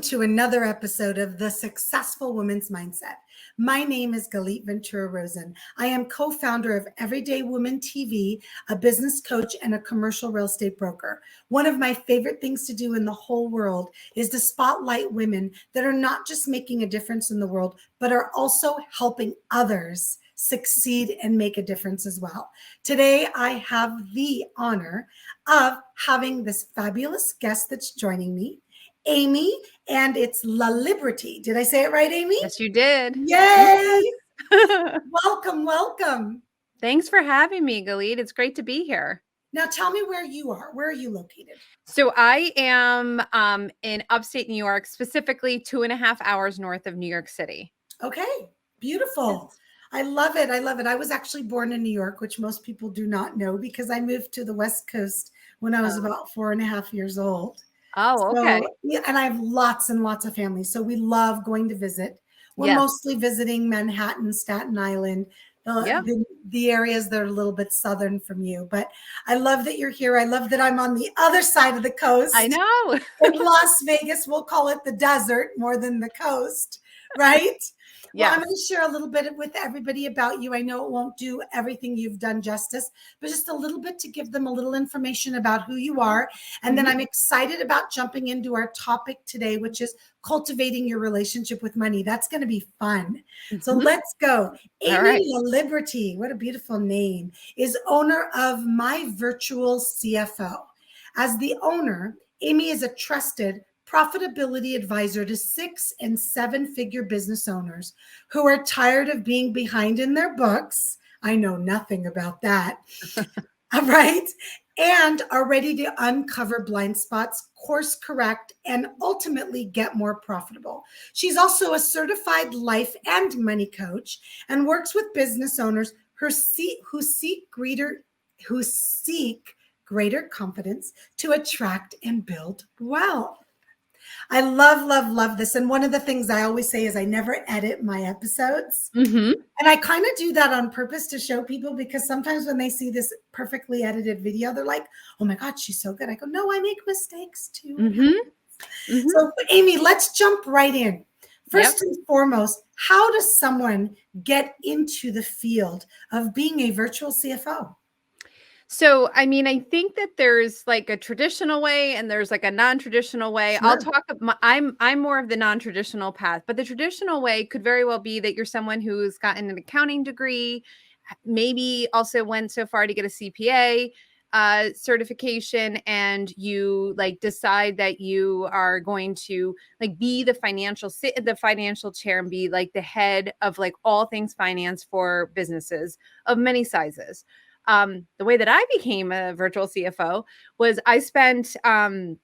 to another episode of The Successful Woman's Mindset. My name is Galit Ventura Rosen. I am co-founder of Everyday Woman TV, a business coach, and a commercial real estate broker. One of my favorite things to do in the whole world is to spotlight women that are not just making a difference in the world, but are also helping others succeed and make a difference as well. Today, I have the honor of having this fabulous guest that's joining me, Aimee, and it's Laliberte. Did I say it right, Aimee? Yes, you did. Yay! Welcome, welcome. Thanks for having me, Galit. It's great to be here. Now tell me where you are. Where are you located? So I am in upstate New York, specifically 2.5 hours north of New York City. Okay, beautiful. Yes. I love it. I love it. I was actually born in New York, which most people do not know because I moved to the West Coast when I was about 4.5 years old. Oh, okay. So, yeah, and I have lots and lots of family. So we love going to visit. We're mostly visiting Manhattan, Staten Island, the areas that are a little bit southern from you. But I love that you're here. I love that I'm on the other side of the coast. I know. In Las Vegas, we'll call it the desert more than the coast, right? Well, I'm going to share a little bit with everybody about you. I know it won't do everything you've done justice, but just a little bit to give them a little information about who you are. And then I'm excited about jumping into our topic today, which is cultivating your relationship with money. That's going to be fun. So let's go. Aimee Laliberte, what a beautiful name, is owner of My Virtual CFO. As the owner, Aimee is a trusted profitability advisor to 6- and 7-figure business owners who are tired of being behind in their books. I know nothing about that. Right? And are ready to uncover blind spots, course correct, and ultimately get more profitable. She's also a certified life and money coach and works with business owners who seek greater confidence to attract and build wealth. I love, love, love this. And one of the things I always say is I never edit my episodes. And I kind of do that on purpose to show people, because sometimes when they see this perfectly edited video, they're like, oh my God, she's so good. I go, no, I make mistakes too. So Aimee, let's jump right in. First and foremost, how does someone get into the field of being a virtual CFO? So, I mean, I think that there's like a traditional way and there's like a non-traditional way. Sure. I'm more of the non-traditional path, but the traditional way could very well be that you're someone who's gotten an accounting degree, maybe also went so far to get a CPA certification, and you like decide that you are going to like be sit in the financial chair and be like the head of like all things finance for businesses of many sizes. The way that I became a virtual CFO was I spent the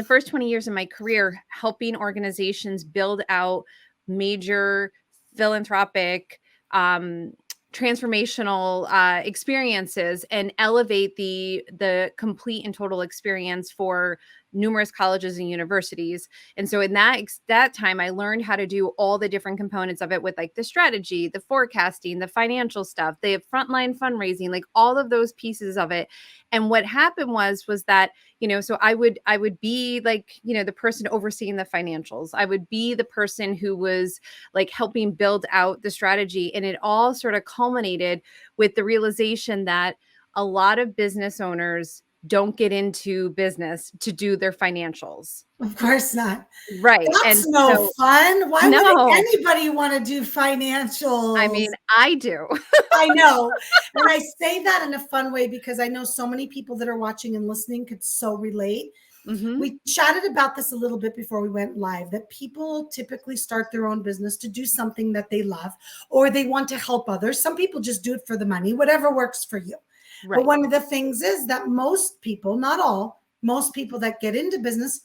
first 20 years of my career helping organizations build out major philanthropic, transformational experiences and elevate the complete and total experience for numerous colleges and universities. And so in that time, I learned how to do all the different components of it with like the strategy, the forecasting, the financial stuff, the frontline fundraising, like all of those pieces of it. And what happened was that, so I would be like, the person overseeing the financials. I would be the person who was like helping build out the strategy. And it all sort of culminated with the realization that a lot of business owners don't get into business to do their financials. Of course not. Right. That's no fun. Why would anybody want to do financials? I mean, I do. I know. And I say that in a fun way because I know so many people that are watching and listening could so relate. We chatted about this a little bit before we went live, that people typically start their own business to do something that they love, or they want to help others. Some people just do it for the money, whatever works for you. Right. But one of the things is that most people, not all, most people that get into business,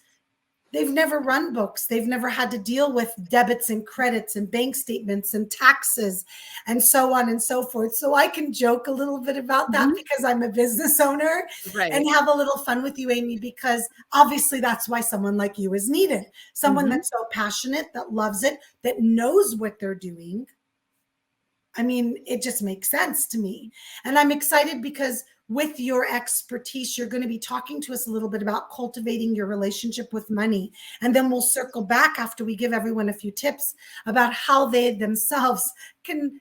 they've never run books. They've never had to deal with debits and credits and bank statements and taxes and so on and so forth. So I can joke a little bit about that because I'm a business owner and have a little fun with you, Aimee, because obviously that's why someone like you is needed. Someone that's so passionate, that loves it, that knows what they're doing. I mean, it just makes sense to me. And I'm excited because with your expertise, you're going to be talking to us a little bit about cultivating your relationship with money. And then we'll circle back after we give everyone a few tips about how they themselves can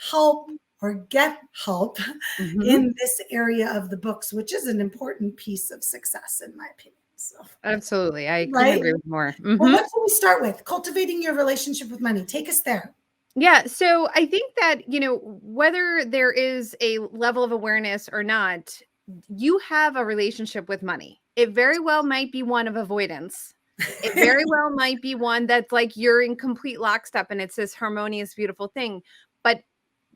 help or get help in this area of the books, which is an important piece of success, in my opinion. So, absolutely. I couldn't agree with more. Well, what should we start with? Cultivating your relationship with money. Take us there. Yeah. So I think that, you know, whether there is a level of awareness or not, you have a relationship with money. It very well might be one of avoidance. It very well might be one that's like you're in complete lockstep and it's this harmonious, beautiful thing. But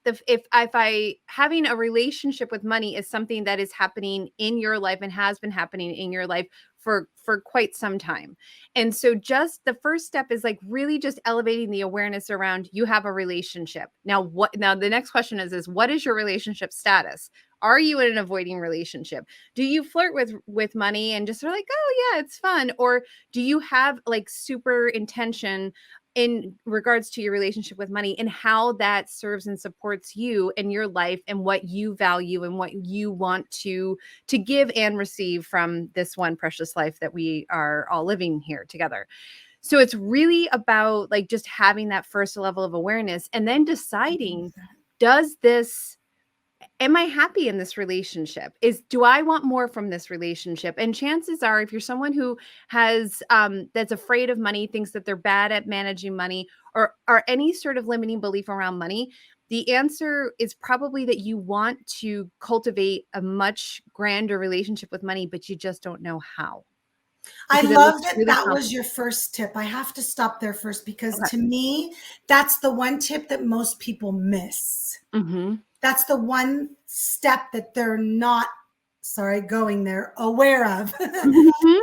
if I having a relationship with money is something that is happening in your life and has been happening in your life for quite some time. And so just the first step is like really just elevating the awareness around you have a relationship. Now the next question is what is your relationship status? Are you in an avoiding relationship? Do you flirt with money and just are like, oh yeah, it's fun? Or do you have like super intention in regards to your relationship with money and how that serves and supports you in your life and what you value and what you want to give and receive from this one precious life that we are all living here together. So it's really about like just having that first level of awareness and then deciding, am I happy in this relationship? Do I want more from this relationship? And chances are, if you're someone who has that's afraid of money, thinks that they're bad at managing money, or any sort of limiting belief around money, the answer is probably that you want to cultivate a much grander relationship with money, but you just don't know how. I love that that was your first tip. I have to stop there first because to me, that's the one tip that most people miss. That's the one step that they're not, going there, aware of,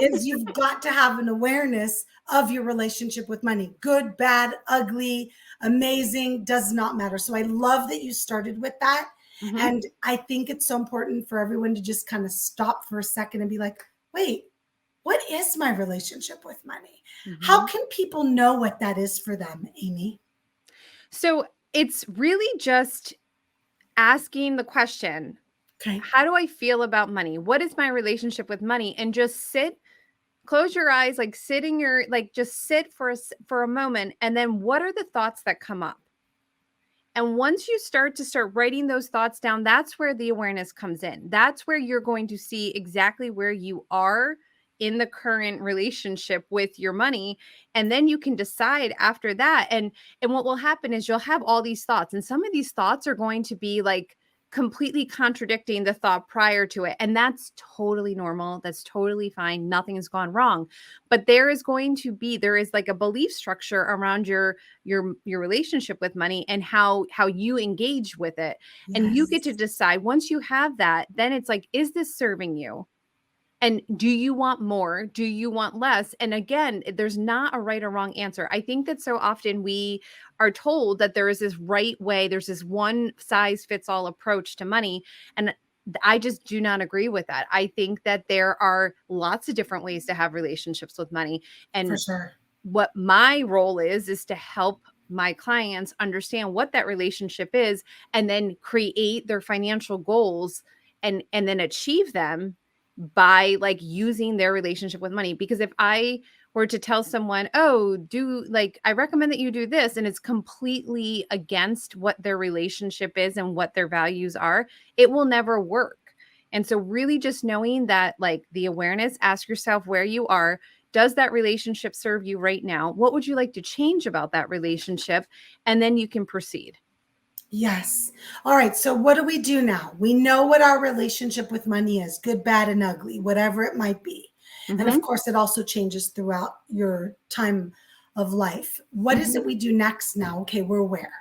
is you've got to have an awareness of your relationship with money. Good, bad, ugly, amazing, does not matter. So I love that you started with that. And I think it's so important for everyone to just kind of stop for a second and be like, wait, what is my relationship with money? How can people know what that is for them, Aimee? So it's really just asking the question, how do I feel about money? What is my relationship with money? And just close your eyes, like just sit for a moment. And then what are the thoughts that come up? And once you start writing those thoughts down, that's where the awareness comes in. That's where you're going to see exactly where you are in the current relationship with your money. And then you can decide after that. And what will happen is you'll have all these thoughts. And some of these thoughts are going to be like completely contradicting the thought prior to it. And that's totally normal. That's totally fine. Nothing has gone wrong. But there is like a belief structure around your relationship with money and how you engage with it. And you get to decide once you have that, then it's like, is this serving you? And do you want more? Do you want less? And again, there's not a right or wrong answer. I think that so often we are told that there is this right way, there's this one size fits all approach to money. And I just do not agree with that. I think that there are lots of different ways to have relationships with money. And for sure, what my role is to help my clients understand what that relationship is and then create their financial goals and then achieve them by like using their relationship with money. Because if I were to tell someone, oh, I recommend that you do this, and it's completely against what their relationship is and what their values are, it will never work. And so really just knowing that, like the awareness, ask yourself where you are. Does that relationship serve you right now? What would you like to change about that relationship? And then you can proceed. Yes. All right. So what do we do now? We know what our relationship with money is, good, bad, and ugly, whatever it might be. And of course, it also changes throughout your time of life. What is it we do next now? Okay, we're aware.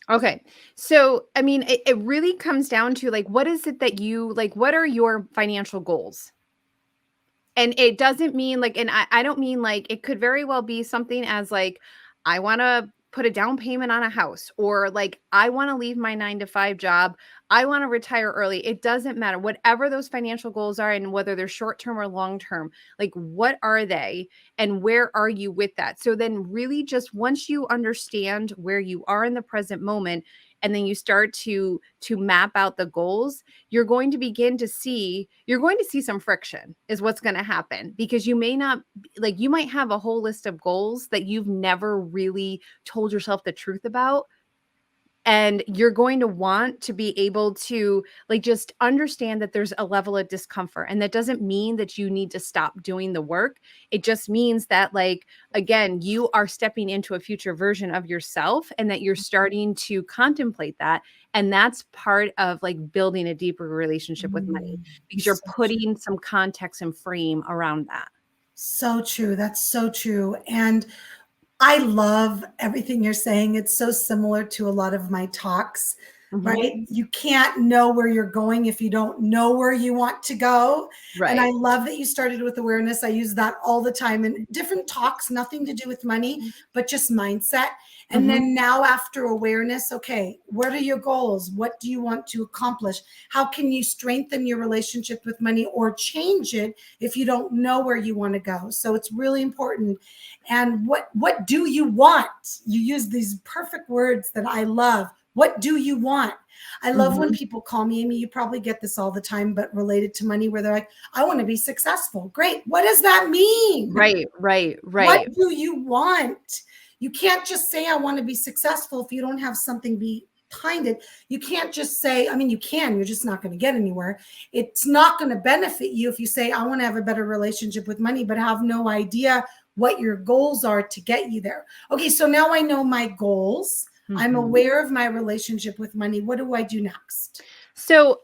Okay. So, I mean, it really comes down to like, what is it that what are your financial goals? And it doesn't mean like, and I don't mean like, it could very well be something as like, I want to put a down payment on a house, or like, I want to leave my 9-to-5 job. I want to retire early. It doesn't matter. Whatever those financial goals are, and whether they're short term or long term, like what are they and where are you with that? So then really just once you understand where you are in the present moment, and then you start to map out the goals, you're going to see some friction is what's going to happen, because you may not, like, you might have a whole list of goals that you've never really told yourself the truth about. And you're going to want to be able to, like, just understand that there's a level of discomfort. And that doesn't mean that you need to stop doing the work. It just means that, like, again, you are stepping into a future version of yourself, and that you're starting to contemplate that. And that's part of, like, building a deeper relationship with money, because you're So putting some context and frame around that. So true. That's so true. And I love everything you're saying. It's so similar to a lot of my talks, Mhm. right? You can't know where you're going if you don't know where you want to go. And I Right. love that you started with awareness. I use that all the time in different talks, nothing to do with money, but just mindset. And Mhm. then now, after awareness, okay, what are your goals? What do you want to accomplish? How can you strengthen your relationship with money or change it if you don't know where you want to go? So it's really important. And what do you want? You use these perfect words that I love. What do you want? I love when Mhm. people call me, Aimee, you probably get this all the time, but related to money, where they're like, I want to be successful. Great. What does that mean? Right, right, What right. do you want? You can't just say, I want to be successful if you don't have something behind it. You can't just say, I mean, you can, you're just not going to get anywhere. It's not going to benefit you if you say, I want to have a better relationship with money, but have no idea what your goals are to get you there. Okay, so now I know my goals. I'm Mhm. aware of my relationship with money. What do I do next? So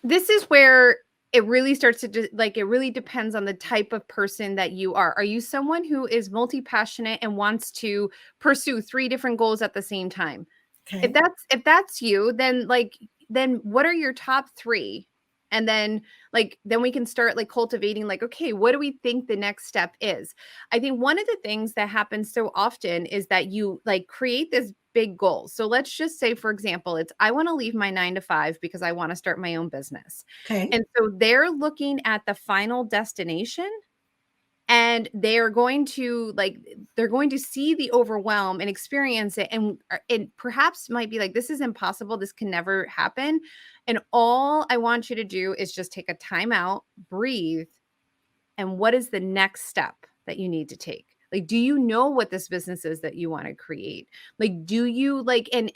this is where it really starts to like, it really depends on the type of person that you are. Are you someone who is multi-passionate and wants to pursue three different goals at the same time? Okay. If that's you, then, like, then what are your top three? And then, like, then we can start, like, cultivating, like, okay, what do we think the next step is? I think one of the things that happens so often is that you, like, create this big goal. So let's just say, for example, it's, I want to leave my 9 to 5 because I want to start my own business. Okay. And so they're looking at the final destination, and they're going to, like, they're going to see the overwhelm and experience it, and perhaps might be like, this is impossible, this can never happen. And all I want you to do is just take a time out, breathe, and what is the next step that you need to take? Like, do you know what this business is that you want to create? Like, do you, like, and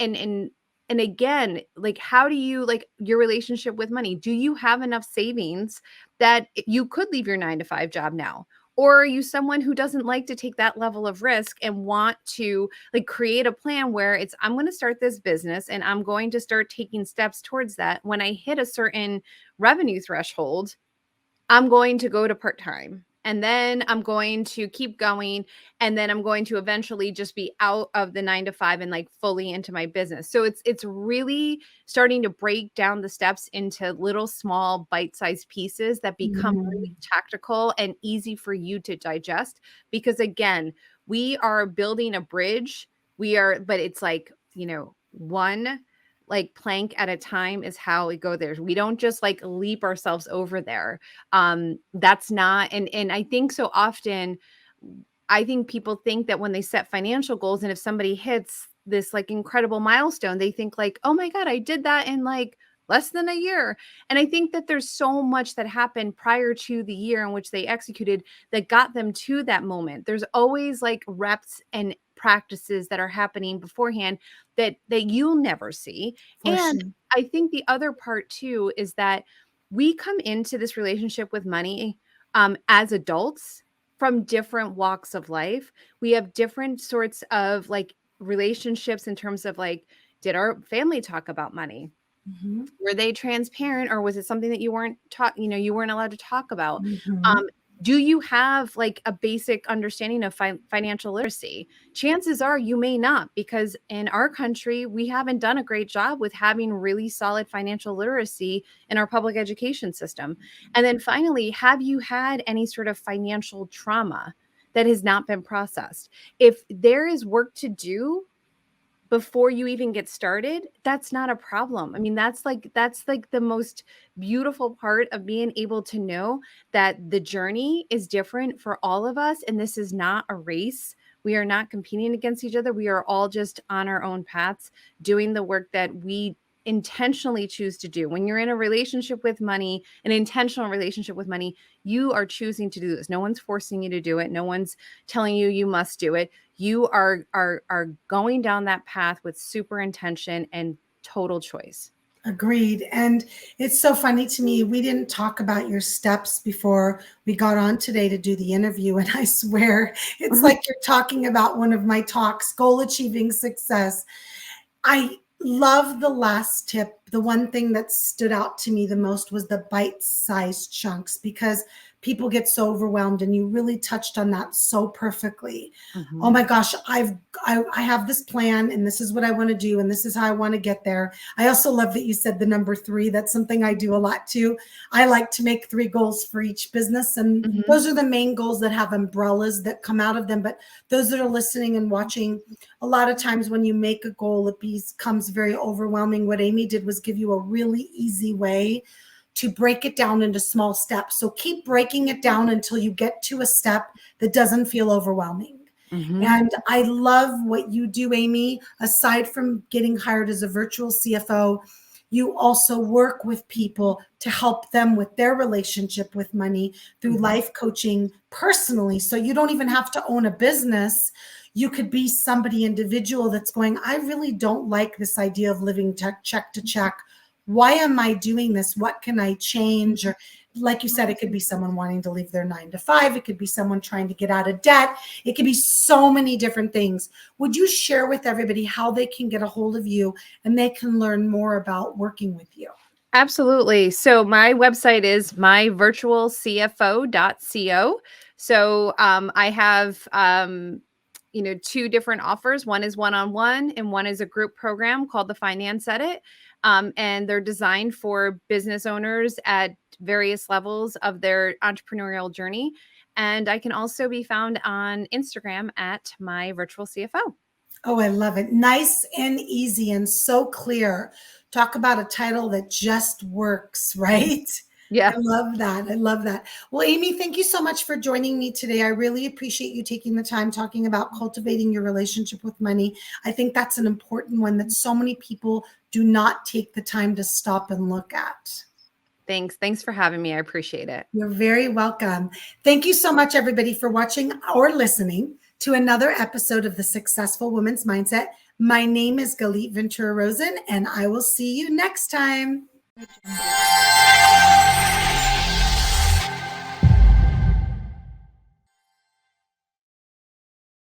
again, like, how do you, like, your relationship with money? Do you have enough savings that you could leave your 9 to 5 job now? Or are you someone who doesn't like to take that level of risk and want to, like, create a plan where it's, I'm going to start this business and I'm going to start taking steps towards that. When I hit a certain revenue threshold, I'm going to go to part-time, and then I'm going to keep going, and then I'm going to eventually just be out of the 9 to 5 and, like, fully into my business. So it's really starting to break down the steps into little small bite-sized pieces that become really Mhm. tactical and easy for you to digest, because again, we are building a bridge. But it's like, one, like, plank at a time is how we go there. We don't just, like, leap ourselves over there. That's not, and I think so often, I think people think that when they set financial goals, and if somebody hits this, like, incredible milestone, they think, like, oh my God, I did that in, like, less than a year. And I think that there's so much that happened prior to the year in which they executed that got them to that moment. There's always, like, reps and practices that are happening beforehand that you'll never see. For And sure. I think the other part too is that we come into this relationship with money, as adults, from different walks of life. We have different sorts of, like, relationships in terms of, like, did our family talk about money? Mhm. Were they transparent, or was it something that you weren't taught, you weren't allowed to talk about? Mhm. Um, do you have, like, a basic understanding of financial literacy? Chances are you may not, because in our country, we haven't done a great job with having really solid financial literacy in our public education system. And then finally, have you had any sort of financial trauma that has not been processed? If there is work to do, before you even get started, that's not a problem. I mean, that's like the most beautiful part of being able to know that the journey is different for all of us, and this is not a race. We are not competing against each other. We are all just on our own paths, doing the work that we intentionally choose to do. When you're in a relationship with money, an intentional relationship with money, you are choosing to do this. No one's forcing you to do it. No one's telling you you must do it. You are going down that path with super intention and total choice. Agreed. And it's so funny to me. We didn't talk about your steps before we got on today to do the interview. And I swear it's like you're talking about one of my talks, Goal Achieving Success. I love the last tip. The one thing that stood out to me the most was the bite-sized chunks, because people get so overwhelmed, and you really touched on that so perfectly. Mm-hmm. Oh my gosh, I have this plan, and this is what I want to do, and this is how I want to get there. I also love that you said the number 3. That's something I do a lot too. I like to make 3 goals for each business, and mm-hmm. those are the main goals that have umbrellas that come out of them. But those that are listening and watching, a lot of times when you make a goal, it becomes very overwhelming. What Aimee did was give you a really easy way to break it down into small steps. So keep breaking it down until you get to a step that doesn't feel overwhelming. Mm-hmm. And I love what you do, Aimee. Aside from getting hired as a virtual CFO, you also work with people to help them with their relationship with money through mm-hmm. life coaching personally. So you don't even have to own a business. You could be somebody individual that's going, I really don't like this idea of living check to check. Why am I doing this? What can I change? Or like you said, it could be someone wanting to leave their 9 to 5. It could be someone trying to get out of debt. It could be so many different things. Would you share with everybody how they can get a hold of you and they can learn more about working with you? Absolutely. So my website is myvirtualcfo.co. So I have 2 different offers. One is one-on-one, and one is a group program called the Finance Edit. And they're designed for business owners at various levels of their entrepreneurial journey. And I can also be found on Instagram at myvirtualcfo. Oh, I love it. Nice and easy and so clear. Talk about a title that just works, right? Yeah. I love that. I love that. Well, Aimee, thank you so much for joining me today. I really appreciate you taking the time talking about cultivating your relationship with money. I think that's an important one that so many people do not take the time to stop and look at. Thanks. Thanks for having me. I appreciate it. You're very welcome. Thank you so much, everybody, for watching or listening to another episode of The Successful Woman's Mindset. My name is Galit Ventura Rosen, and I will see you next time.